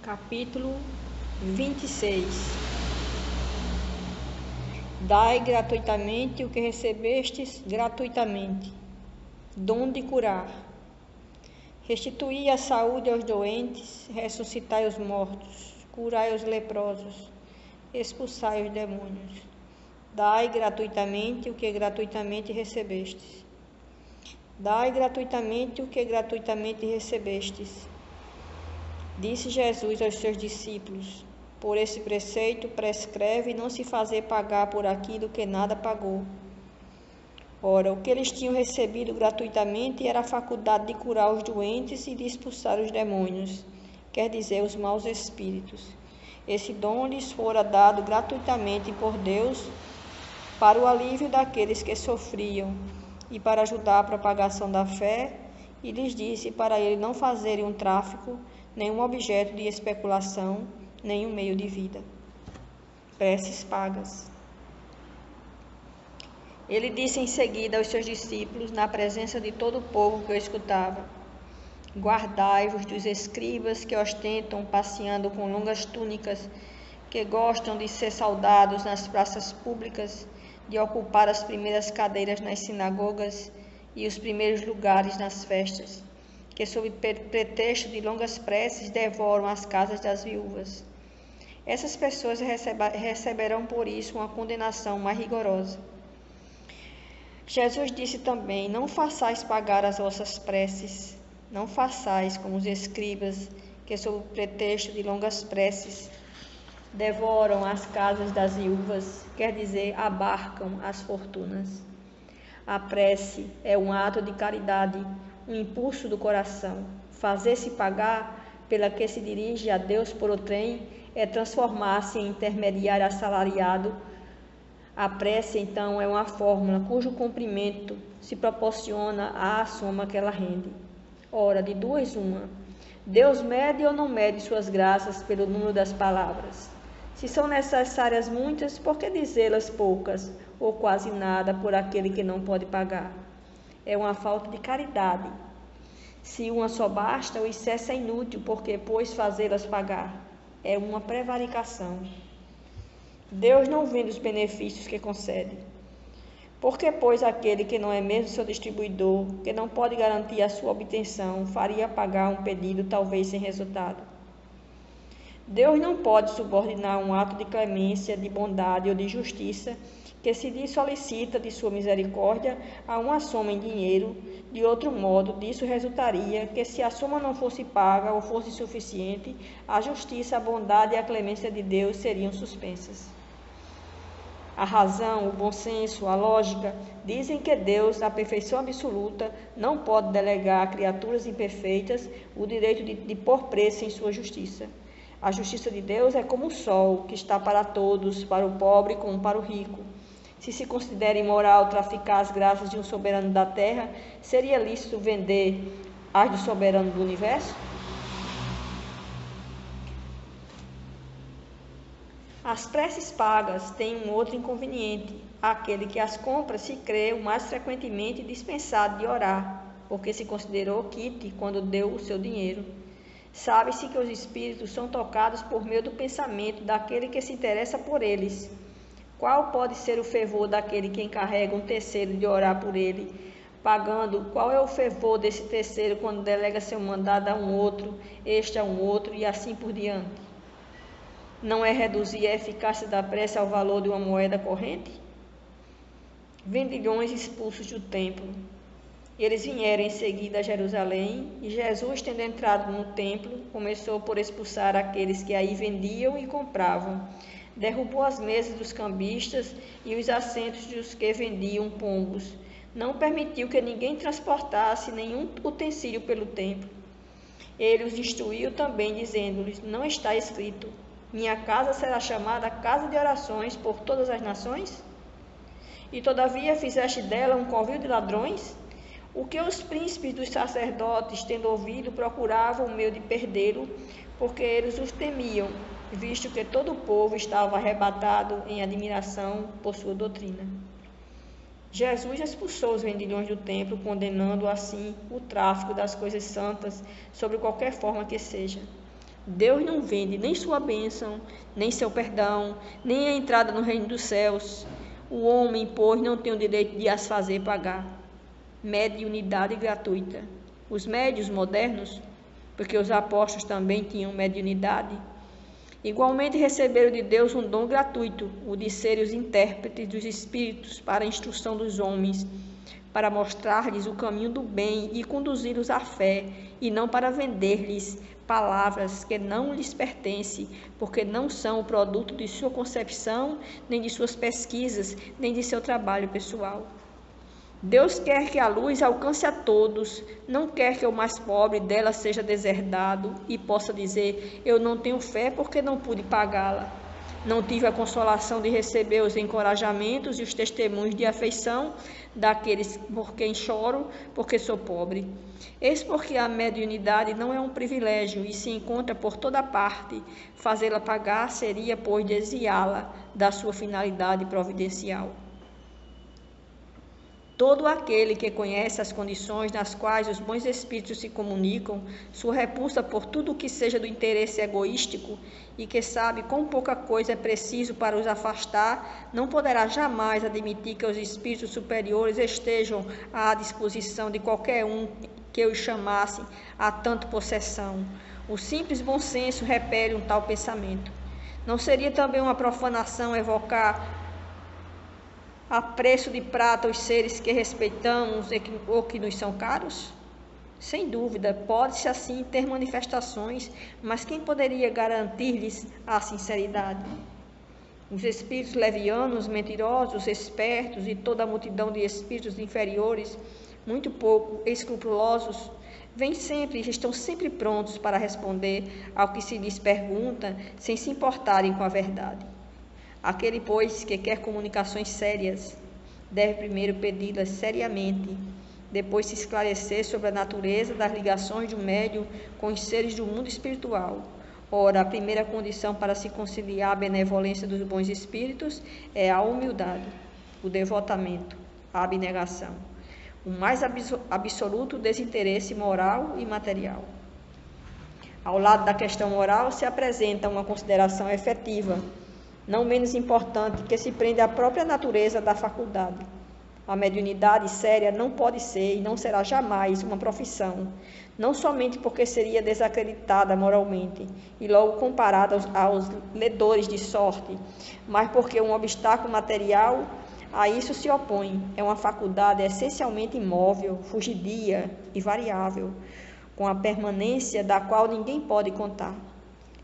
Capítulo 26. Dai gratuitamente o que recebestes gratuitamente. Dom de curar. Restituí a saúde aos doentes, ressuscitai os mortos, curai os leprosos, expulsai os demônios. Dai gratuitamente o que gratuitamente recebestes. Dai gratuitamente o que gratuitamente recebestes. Disse Jesus aos seus discípulos: por esse preceito prescreve não se fazer pagar por aquilo que nada pagou. Ora, o que eles tinham recebido gratuitamente era a faculdade de curar os doentes e de expulsar os demônios, quer dizer, os maus espíritos. Esse dom lhes fora dado gratuitamente por Deus para o alívio daqueles que sofriam e para ajudar a propagação da fé, e lhes disse para ele não fazerem um tráfico, nenhum objeto de especulação, nenhum meio de vida. Preces pagas. Ele disse em seguida aos seus discípulos, na presença de todo o povo que o escutava: guardai-vos dos escribas que ostentam passeando com longas túnicas, que gostam de ser saudados nas praças públicas, de ocupar as primeiras cadeiras nas sinagogas e os primeiros lugares nas festas, que sob pretexto de longas preces devoram as casas das viúvas. Essas pessoas receberão por isso uma condenação mais rigorosa. Jesus disse também: não façais pagar as vossas preces, não façais como os escribas, que sob pretexto de longas preces devoram as casas das viúvas, quer dizer, abarcam as fortunas. A prece é um ato de caridade, um impulso do coração. Fazer-se pagar pela que se dirige a Deus por outrem é transformar-se em intermediário assalariado. A prece, então, é uma fórmula cujo cumprimento se proporciona à soma que ela rende. Ora, de duas uma: Deus mede ou não mede suas graças pelo número das palavras? Se são necessárias muitas, por que dizê-las poucas ou quase nada por aquele que não pode pagar? É uma falta de caridade. Se uma só basta, o excesso é inútil, porque, pois, fazê-las pagar é uma prevaricação. Deus não vende os benefícios que concede. Porque, pois, aquele que não é mesmo seu distribuidor, que não pode garantir a sua obtenção, faria pagar um pedido talvez sem resultado? Deus não pode subordinar um ato de clemência, de bondade ou de justiça que se lhe solicita de sua misericórdia a uma soma em dinheiro. De outro modo, disso resultaria que, se a soma não fosse paga ou fosse insuficiente, a justiça, a bondade e a clemência de Deus seriam suspensas. A razão, o bom senso, a lógica dizem que Deus, na perfeição absoluta, não pode delegar a criaturas imperfeitas o direito de pôr preço em sua justiça. A justiça de Deus é como o sol, que está para todos, para o pobre como para o rico. Se se considera imoral traficar as graças de um soberano da terra, seria lícito vender as do soberano do universo? As preces pagas têm um outro inconveniente. Aquele que as compra se crê o mais frequentemente dispensado de orar, porque se considerou quite quando deu o seu dinheiro. Sabe-se que os espíritos são tocados por meio do pensamento daquele que se interessa por eles. Qual pode ser o fervor daquele que encarrega um terceiro de orar por ele, pagando? Qual é o fervor desse terceiro quando delega seu mandado a um outro, este a um outro e assim por diante? Não é reduzir a eficácia da prece ao valor de uma moeda corrente? Vendilhões expulsos do templo. Eles vieram em seguida a Jerusalém, e Jesus, tendo entrado no templo, começou por expulsar aqueles que aí vendiam e compravam. Derrubou as mesas dos cambistas e os assentos dos que vendiam pombos. Não permitiu que ninguém transportasse nenhum utensílio pelo templo. Ele os instruiu também, dizendo-lhes: não está escrito: minha casa será chamada casa de orações por todas as nações? E todavia fizeste dela um covil de ladrões? O que os príncipes dos sacerdotes, tendo ouvido, procuravam o meio de perdê-lo, porque eles os temiam, visto que todo o povo estava arrebatado em admiração por sua doutrina. Jesus expulsou os vendilhões do templo, condenando assim o tráfico das coisas santas, sob qualquer forma que seja. Deus não vende nem sua bênção, nem seu perdão, nem a entrada no reino dos céus. O homem, pois, não tem o direito de as fazer pagar. Mediunidade gratuita. Os médiuns modernos, porque os apóstolos também tinham mediunidade, igualmente receberam de Deus um dom gratuito, o de serem os intérpretes dos espíritos para a instrução dos homens, para mostrar-lhes o caminho do bem e conduzi-los à fé, e não para vender-lhes palavras que não lhes pertencem, porque não são o produto de sua concepção, nem de suas pesquisas, nem de seu trabalho pessoal. Deus quer que a luz alcance a todos, não quer que o mais pobre dela seja deserdado e possa dizer: eu não tenho fé porque não pude pagá-la. Não tive a consolação de receber os encorajamentos e os testemunhos de afeição daqueles por quem choro, porque sou pobre. Eis porque a mediunidade não é um privilégio e se encontra por toda parte. Fazê-la pagar seria, pois, desviá-la da sua finalidade providencial. Todo aquele que conhece as condições nas quais os bons espíritos se comunicam, sua repulsa por tudo o que seja do interesse egoístico e que sabe quão pouca coisa é preciso para os afastar, não poderá jamais admitir que os espíritos superiores estejam à disposição de qualquer um que os chamasse a tanto possessão. O simples bom senso repele um tal pensamento. Não seria também uma profanação evocar a preço de prata os seres que respeitamos ou que nos são caros? Sem dúvida, pode-se assim ter manifestações, mas quem poderia garantir-lhes a sinceridade? Os espíritos levianos, mentirosos, espertos e toda a multidão de espíritos inferiores, muito pouco escrupulosos, estão sempre prontos para responder ao que se lhes pergunta, sem se importarem com a verdade. Aquele, pois, que quer comunicações sérias, deve primeiro pedi-las seriamente, depois se esclarecer sobre a natureza das ligações de um médium com os seres do mundo espiritual. Ora, a primeira condição para se conciliar a benevolência dos bons espíritos é a humildade, o devotamento, a abnegação, o mais absoluto desinteresse moral e material. Ao lado da questão moral se apresenta uma consideração efetiva, não menos importante, que se prende à própria natureza da faculdade. A mediunidade séria não pode ser e não será jamais uma profissão, não somente porque seria desacreditada moralmente e logo comparada aos ledores de sorte, mas porque um obstáculo material a isso se opõe. É uma faculdade essencialmente imóvel, fugidia e variável, com a permanência da qual ninguém pode contar.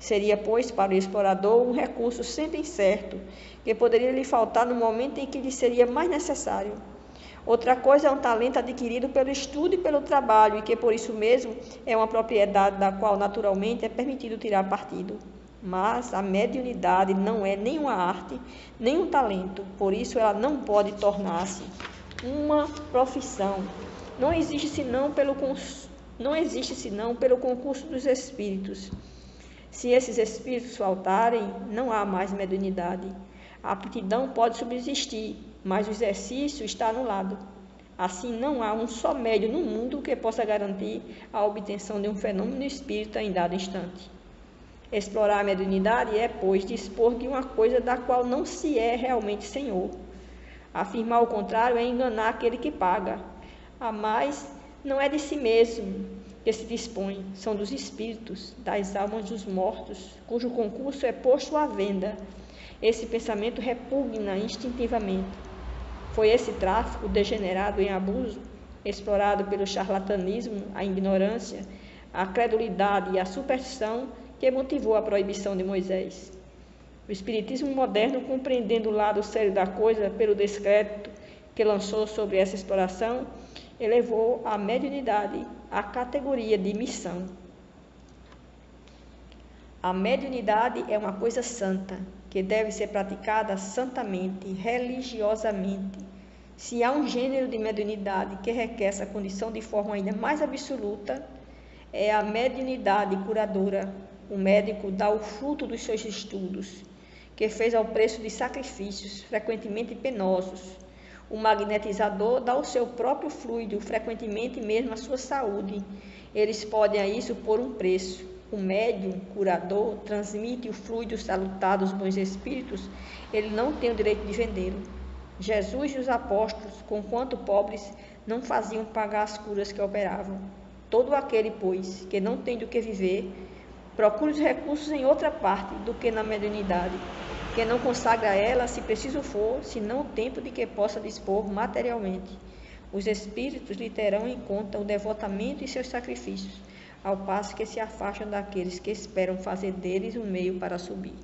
Seria, pois, para o explorador um recurso sempre incerto, que poderia lhe faltar no momento em que lhe seria mais necessário. Outra coisa é um talento adquirido pelo estudo e pelo trabalho, e que por isso mesmo é uma propriedade da qual naturalmente é permitido tirar partido. Mas a mediunidade não é nem uma arte, nem um talento, por isso ela não pode tornar-se uma profissão. Não existe senão pelo concurso dos espíritos. Se esses espíritos faltarem, não há mais mediunidade. A aptidão pode subsistir, mas o exercício está anulado. Assim, não há um só médium no mundo que possa garantir a obtenção de um fenômeno espírita em dado instante. Explorar a mediunidade é, pois, dispor de uma coisa da qual não se é realmente senhor. Afirmar o contrário é enganar aquele que paga. A mais não é de si mesmo que se dispõe, são dos espíritos, das almas dos mortos, cujo concurso é posto à venda. Esse pensamento repugna instintivamente. Foi esse tráfico degenerado em abuso, explorado pelo charlatanismo, a ignorância, a credulidade e a superstição que motivou a proibição de Moisés. O espiritismo moderno, compreendendo o lado sério da coisa pelo descrédito que lançou sobre essa exploração, elevou a mediunidade à categoria de missão. A mediunidade é uma coisa santa, que deve ser praticada santamente, religiosamente. Se há um gênero de mediunidade que requer essa condição de forma ainda mais absoluta, é a mediunidade curadora. O médico dá o fruto dos seus estudos, que fez ao preço de sacrifícios, frequentemente penosos. O magnetizador dá o seu próprio fluido, frequentemente mesmo a sua saúde. Eles podem a isso pôr um preço. o médium, curador, transmite o fluido salutar dos bons espíritos, ele não tem o direito de vendê-lo. Jesus e os apóstolos, conquanto pobres, não faziam pagar as curas que operavam. Todo aquele, pois, que não tem do que viver, procure os recursos em outra parte do que na mediunidade, que não consagra a ela, se preciso for, senão o tempo de que possa dispor materialmente. Os espíritos lhe terão em conta o devotamento e seus sacrifícios, ao passo que se afastam daqueles que esperam fazer deles um meio para subir.